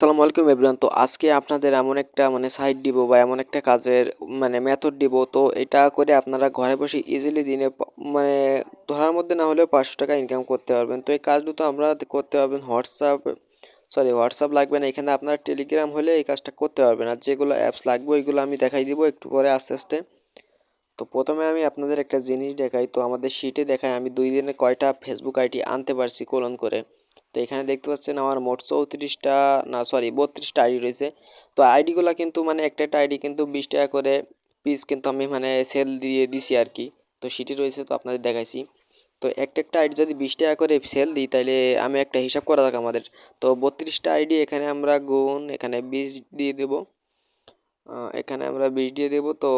আসসালামু আলাইকুম এভরিওয়ান। তো আজকে আপনাদের এমন একটা সাইট দিব বা এমন একটা কাজের মেথড দিব। তো এটা করে আপনারা ঘরে বসে ইজিলি দিনে মানে ধরার মধ্যে না হলেও 500 টাকা ইনকাম করতে পারবেন। তো এই কাজটা তো আমরা করতে পারবেন হোয়াটসঅ্যাপ লাগবে না, এখানে আপনার টেলিগ্রাম হলে এই কাজটা করতে পারবেন। আর যেগুলো অ্যাপস লাগবে ওইগুলো আমি দেখাই দিব একটু পরে আস্তে আস্তে। তো প্রথমে আমি আপনাদের একটা জিনিস দেখাই। তো আমাদের শিটে দেখাই আমি 2 দিনে কয়টা ফেসবুক আইডি আনতে পারছি কোলন করে। তো এখানে দেখতে পাচ্ছেন আমার মোট 34টা, না সরি 32টা আইডি রয়েছে। তো আইডিগুলো কিন্তু একটা একটা আইডি কিন্তু 20 টাকা করে পিস কিন্তু আমি সেল দিয়ে দিছি আর কি। তো শিটে রয়েছে, তো আপনাদের দেখাইছি। তো একটা একটা আইডি যদি 20 টাকা করে সেল দিই তাহলে আমি একটা হিসাব করা যাক আমাদের। তো 32টা আইডি এখানে আমরা গুণ এখানে 20 দিয়ে দেবো। এখানে আমরা 20 দিয়ে দেবো, তো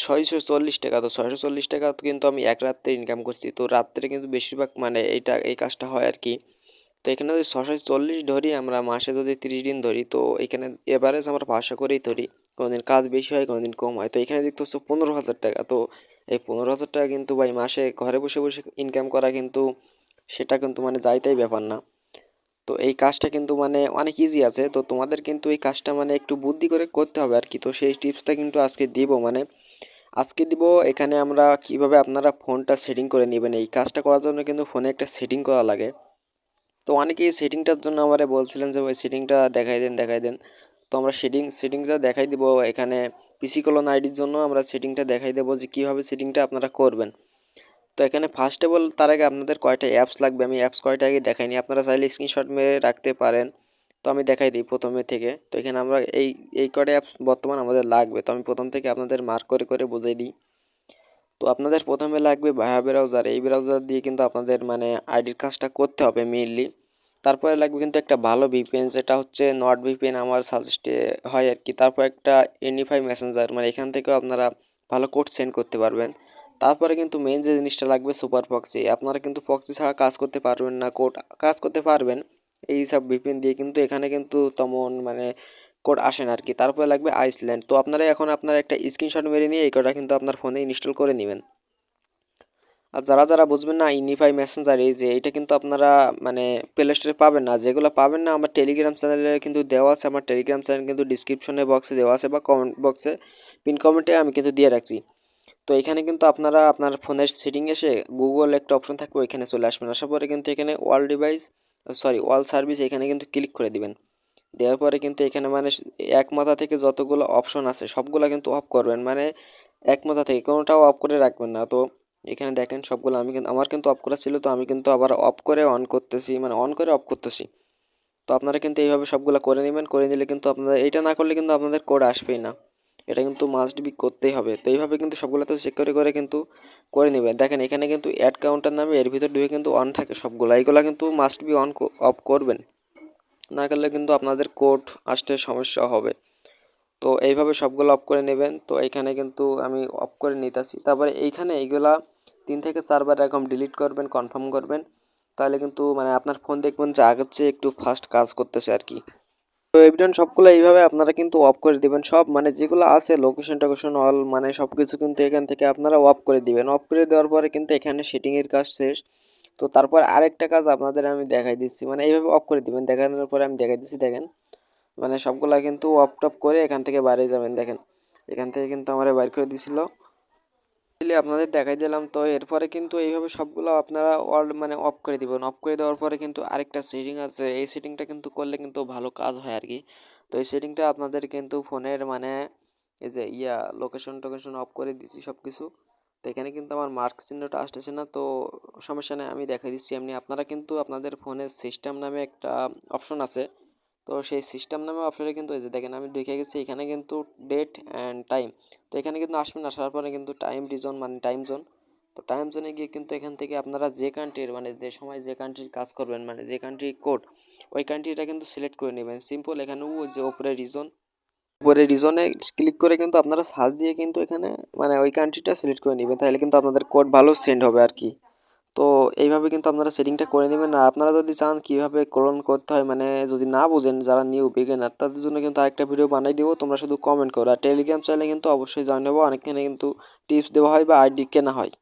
640 টাকা। তো 640 টাকা কিন্তু আমি এক রাত্রে ইনকাম করছি। তো রাত্রে কিন্তু বেশিরভাগ এই কাজটা হয় আর কি। তো এখানে যদি 640 ধরি, আমরা মাসে যদি 30 দিন ধরি, তো এখানে এভারেজ আমরা 500 করেই ধরি। কোনোদিন কাজ বেশি হয়, কোনোদিন কম হয়। তো এখানে দেখতে হচ্ছে 15,000 টাকা। তো এই 15,000 টাকা কিন্তু ভাই মাসে ঘরে বসে বসে ইনকাম করা কিন্তু সেটা কিন্তু যাই তাই ব্যাপার না। তো এই কাজটা কিন্তু অনেক ইজি আছে। তো তোমাদের কিন্তু এই কাজটা একটু বুদ্ধি করে করতে হবে আর কি। তো সেই টিপসটা কিন্তু আজকে দিব আজকে দিব। এখানে আমরা কিভাবে আপনারা ফোনটা সেটিং করে নেবেন, এই কাজটা করার জন্য কিন্তু ফোনে একটা সেটিং করা লাগে। তো অনেকেই সেটিংটার জন্য আমারে বলছিলেন যে ভাই সেটিংটা দেখাই দেন। তো আমরা সেটিংটা দেখাই দিব এখানে। পিসি কলন আইডির জন্য আমরা সেটিংটা দেখাই দেবো যে কীভাবে সেটিংটা আপনারা করবেন। তো এখানে ফার্স্ট অফ অল তার আগে আপনাদের কয়টা অ্যাপস লাগবে, আমি অ্যাপস কয়টা আগে দেখাইনি, আপনারা চাইলে স্ক্রিনশট মেরে রাখতে পারেন। তো আমি দেখাই দিই প্রথমে থেকে। তো এখানে আমরা এই কয়টা অ্যাপস বর্তমান আমাদের লাগবে। তো আমি প্রথম থেকে আপনাদের মার্ক করে করে বুঝিয়ে দিই। তো আপনাদের প্রথমে লাগবে ভায়া ব্রাউজার। এই ব্রাউজার দিয়ে কিন্তু আপনাদের আইডির কাজটা করতে হবে মেইনলি। তারপরে লাগবে কিন্তু একটা ভালো ভিপিএন, যেটা হচ্ছে নট ভিপিএন আমার সাজেস্টে হয় আর কি। তারপর একটা এনিফাই মেসেঞ্জার, এখান থেকেও আপনারা ভালো কোড সেন্ড করতে পারবেন। তারপরে কিন্তু মেইন যে জিনিসটা লাগবে সুপার প্রক্সি। আপনারা কিন্তু প্রক্সি ছাড়া কাজ করতে পারবেন না, কোড কাজ করতে পারবেন এই সব ভিপিএন দিয়ে, কিন্তু এখানে কিন্তু তেমন কোড আসে না আর কি। তারপরে লাগবে আইসল্যান্ড। তো আপনারা এখন একটা স্ক্রিনশট মেরে নিয়ে এই কোডটা কিন্তু আপনার ফোনে ইনস্টল করে নেবেন। আর যারা যারা বুঝবেন না ইউনিফাই মেসেঞ্জার, এই যে এটা কিন্তু আপনারা প্লে স্টোরে পাবেন না। যেগুলো পাবেন না আমার টেলিগ্রাম চ্যানেলে কিন্তু দেওয়া আছে। আমার টেলিগ্রাম চ্যানেল কিন্তু ডিসক্রিপশনে বক্সে দেওয়া আছে বা কমেন্ট বক্সে পিন কমেন্টে আমি কিন্তু দিয়ে রাখছি। তো এখানে কিন্তু আপনারা আপনার ফোনের সেটিং এসে গুগল একটা অপশন থাকবে, ওইখানে চলে আসবেন। আসার পরে কিন্তু এখানে অল সার্ভিস এখানে কিন্তু ক্লিক করে দিবেন। দেওয়ার পরে কিন্তু এখানে এক মাথা থেকে যতগুলো অপশন আছে সবগুলো কিন্তু অফ করবেন। এক মাথা থেকে কোনোটাও অফ করে রাখবেন না। তো এখানে দেখেন সবগুলো আমার কিন্তু অফ করা ছিল, তো আমি কিন্তু আবার অফ করে অন করতেছি, অন করে অফ করতেছি। তো আপনারা কিন্তু এইভাবে সবগুলো করে নেবেন। করে নিলে কিন্তু আপনারা এইটা না করলে কিন্তু আপনাদের কোড আসবেই না। এটা কিন্তু মাস্ট বি করতেই হবে। তো এইভাবে কিন্তু সবগুলোতে চেক করে করে কিন্তু করে নেবেন। দেখেন এখানে কিন্তু অ্যাড কাউন্টার নামে এর ভিতর ঢুকে কিন্তু অন থাকে সবগুলো। এইগুলো কিন্তু মাস্ট বি অফ করবেন, না করলে কিন্তু আপনাদের কোড আসতে সমস্যা হবে। তো এইভাবে সবগুলো অফ করে নেবেন। তো এখানে কিন্তু আমি অফ করে নিতেছি। তারপরে এইগুলা 3 থেকে 4 বার এরকম ডিলিট করবেন, কনফার্ম করবেন। তাহলে কিন্তু আপনার ফোন দেখবেন যে আগের চেয়ে একটু ফাস্ট কাজ করতেছে আর কি। তো এভিডেন্ট সবগুলো এইভাবে আপনারা কিন্তু অফ করে দিবেন সব, যেগুলো আছে লোকেশন টোকেশন অল সব কিছু কিন্তু এখান থেকে আপনারা অফ করে দিবেন। অফ করে দেওয়ার পরে কিন্তু এখানে সেটিংয়ের কাজ শেষ। তো তারপর আরেকটা কাজ আপনাদের আমি দেখাই দিচ্ছি, এইভাবে অফ করে দিবেন। দেখানোর পরে আমি দেখাই দিচ্ছি, দেখেন সবগুলা কিন্তু অফ টপ করে এখান থেকে বাইরে যাবেন। দেখেন এখান থেকে কিন্তু আমার বাইর করে দিছিল, আপনাদের দেখাই দিলাম। তো এরপরে কিন্তু এইভাবে সবগুলো আপনারা অল অফ করে দিবেন। অফ করে দেওয়ার পরে কিন্তু আরেকটা সেটিং আছে, এই সেটিংটা কিন্তু করলে কিন্তু ভালো কাজ হয় আর কি। তো এই সেটিংটা আপনাদের কিন্তু ফোনের এই যে লোকেশন টোকেশন অফ করে দিচ্ছি সব কিছু। তো এখানে কিন্তু আমার মার্ক চিহ্নটা আসতেছে না, তো সমস্যা নেই, আমি দেখাই দিচ্ছি এমনি। আপনারা কিন্তু আপনাদের ফোনের সিস্টেম নামে একটা অপশন আছে। তো সেই সিস্টেম নামে অপশনে কিন্তু এই যে দেখেন আমি ঢুকে গেছি, এখানে কিন্তু ডেট অ্যান্ড টাইম। তো এখানে কিন্তু আসবেন, আসার পরে কিন্তু টাইম রিজন টাইম জোন। তো টাইম জোনে গিয়ে কিন্তু এখান থেকে আপনারা যে কান্ট্রির যে সময় যে কান্ট্রির কাজ করবেন, যে কান্ট্রির কোড, ওই কান্ট্রিটা কিন্তু সিলেক্ট করে নেবেন। সিম্পল এখানেও যে উপরে রিজনে ক্লিক করে কিন্তু আপনারা সার্চ দিয়ে কিন্তু এখানে ওই কান্ট্রিটা সিলেক্ট করে নেবেন। তাহলে কিন্তু আপনাদের কোড ভালো সেন্ড হবে আর কি। তো এইভাবে কিন্তু আপনারা সেটিংটা করে নেবেন। না আপনারা যদি চান কিভাবে ক্লোন করতে হয়, যদি না বুঝেন যারা নিউ বিগিনার, তাদের জন্য কিন্তু আরেকটা ভিডিও বানাই দেবো, তোমরা শুধু কমেন্ট করো। আর টেলিগ্রাম চ্যানেলে কিন্তু অবশ্যই জয়েন হবো, অনেকখানে কিন্তু টিপস দেওয়া হয় বা আইডি কেনা হয়।